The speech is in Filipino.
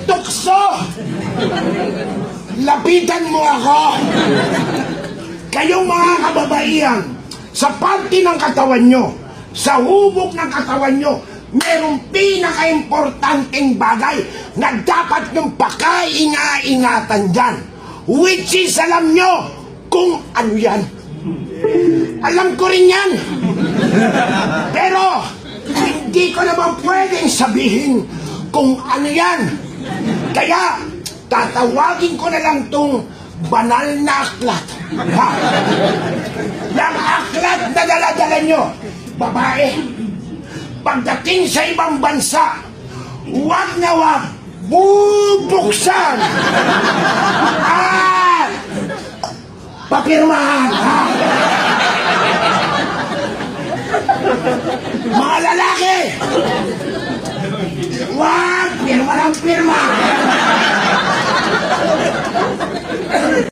tukso! Lapitan mo ako! Kayong mga kababaihan, sa parte ng katawan nyo, sa hubog ng katawan nyo, merong pinaka-importanteng bagay na dapat nyong pakainga-ingatan dyan. Which is, alam nyo kung ano yan. Alam ko rin yan. Pero, hindi ko naman pwedeng sabihin kung ano yan. Kaya, tatawagin ko na lang tong banal na aklat. Ha? Yung aklat na dala-dala nyo, babae, pagdating sa ibang bansa, huwag na huwag bubuksan at papirmahan. Ha? Mga lalaki, huwag pirma ng pirma.